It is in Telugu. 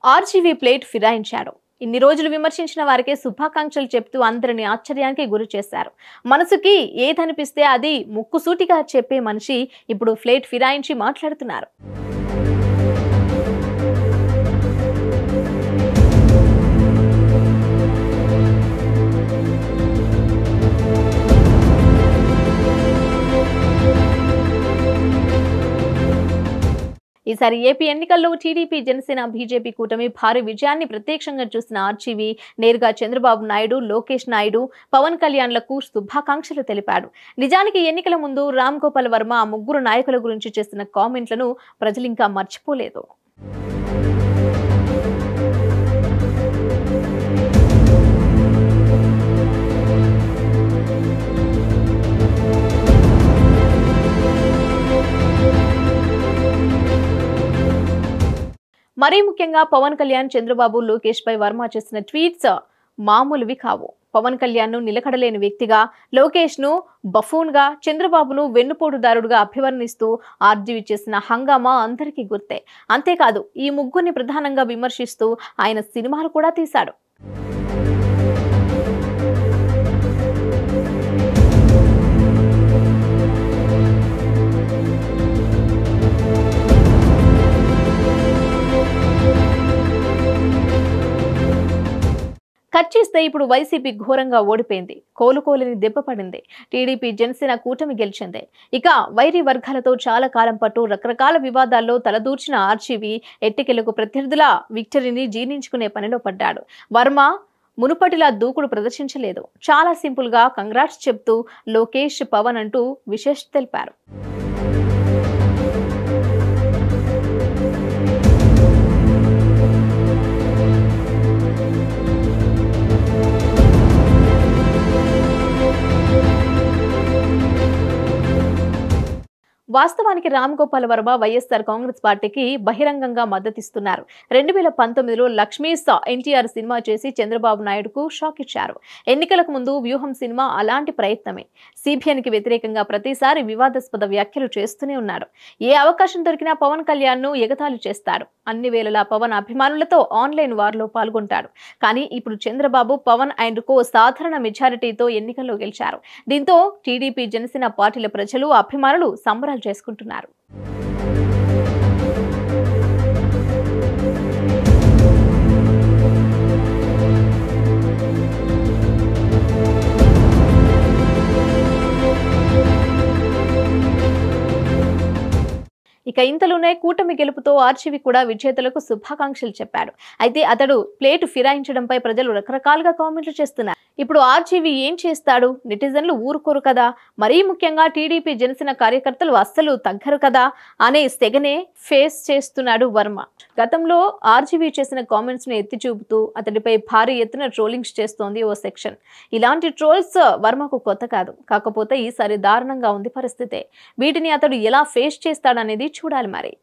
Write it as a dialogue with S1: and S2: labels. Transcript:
S1: RGV plate ఫిరాయించాడు. ఇన్ని రోజులు విమర్శించిన వారికే శుభాకాంక్షలు చెప్తూ అందరిని ఆశ్చర్యానికి గురి చేశారు. మనసుకి ఏదనిపిస్తే అది ముక్కుసూటిగా చెప్పే మనిషి ఇప్పుడు ప్లేట్ ఫిరాయించి మాట్లాడుతున్నారు. ఈసారి ఏపీ ఎన్నికల్లో టీడీపీ, జనసేన, బీజేపీ కూటమి భారీ విజయాన్ని ప్రత్యక్షంగా చూసిన ఆర్జీవీ నేరుగా చంద్రబాబు నాయుడు, లోకేష్ నాయుడు, పవన్ కళ్యాణ్లకు శుభాకాంక్షలు తెలిపాడు. నిజానికి ఎన్నికల ముందు రామ్ గోపాల్ వర్మ ఆ ముగ్గురు నాయకుల గురించి చేసిన కామెంట్లను ప్రజలింకా మర్చిపోలేదు. మరీ ముఖ్యంగా పవన్ కళ్యాణ్, చంద్రబాబు, లోకేష్ పై వర్మ చేసిన ట్వీట్స్ మామూలువి కావు. పవన్ కళ్యాణ్ ను నిలకడలేని వ్యక్తిగా, లోకేష్ ను బఫూన్ గా, చంద్రబాబును వెన్నుపోటుదారుడుగా అభివర్ణిస్తూ ఆర్జీవీ చేసిన హంగామా అందరికీ గుర్తే. అంతేకాదు, ఈ ముగ్గురిని ప్రధానంగా విమర్శిస్తూ ఆయన సినిమాలు కూడా తీశాడు. కట్ చేస్తే ఇప్పుడు వైసీపీ ఘోరంగా ఓడిపోయింది. కోలుకోలేని దెబ్బ పడింది. టీడీపీ, జనసేన కూటమి గెలిచింది. ఇక వైరి వర్గాలతో చాలా కాలం పాటు రకరకాల వివాదాల్లో తలదూర్చిన ఆర్జీవీ ఎట్టికెలకు ప్రత్యర్థుల విక్టరీని జీర్ణించుకునే పనిలో పడ్డాడు. వర్మ మునుపటిలా దూకుడు ప్రదర్శించలేదు. చాలా సింపుల్ గా కంగ్రాట్స్ చెప్తూ లోకేష్, పవన్ అంటూ విశేష్ తెలిపారు. వాస్తవానికి రామ్ గోపాల్ వర్మ వైఎస్ఆర్ కాంగ్రెస్ పార్టీకి బహిరంగంగా మద్దతిస్తున్నారు. 2019లో లక్ష్మీస్ ఎన్టీఆర్ సినిమా చేసి చంద్రబాబు నాయుడుకు షాక్ ఇచ్చారు. ఎన్నికలకు ముందు వ్యూహం సినిమా అలాంటి ప్రయత్నమే. సిబిఎన్కి వ్యతిరేకంగా ప్రతిసారి వివాదాస్పద వ్యాఖ్యలు చేస్తూనే ఉన్నాడు. ఏ అవకాశం దొరికినా పవన్ కళ్యాణ్ ను ఎగతాళి చేస్తాడు. అన్ని వేళలా పవన్ అభిమానులతో ఆన్లైన్ వార్లో పాల్గొంటాడు. కానీ ఇప్పుడు చంద్రబాబు, పవన్ అండ్ కో సాధారణ మెజారిటీతో ఎన్నికల్లో గెలిచారు. దీంతో టీడీపీ, జనసేన పార్టీల ప్రజలు, అభిమానులు సంబరాలు చేసుకుంటున్నారు. ఇక ఇంతలోనే కూటమి గెలుపుతో ఆర్జీవీ కూడా విజేతలకు శుభాకాంక్షలు చెప్పాడు. అయితే అతడు ప్లేటు ఫిరాయించడంపై ప్రజలు రకరకాలుగా కామెంట్లు చేస్తున్నారు. ఇప్పుడు ఆర్జీవీ ఏం చేస్తాడు? నెటిజన్లు ఊరుకోరు కదా. మరీ ముఖ్యంగా టీడీపీ, జనసేన కార్యకర్తలు అస్సలు తగ్గరు కదా అనే సెగనే ఫేస్ చేస్తున్నాడు వర్మ. గతంలో ఆర్జీవీ చేసిన కామెంట్స్ ను ఎత్తి చూపుతూ అతడిపై భారీ ఎత్తున ట్రోలింగ్స్ చేస్తోంది ఓ సెక్షన్. ఇలాంటి ట్రోల్స్ వర్మకు కొత్త కాదు. కాకపోతే ఈసారి దారుణంగా ఉంది పరిస్థితి. వీటిని అతడు ఎలా ఫేస్ చేస్తాడనేది చూడాలి మరి.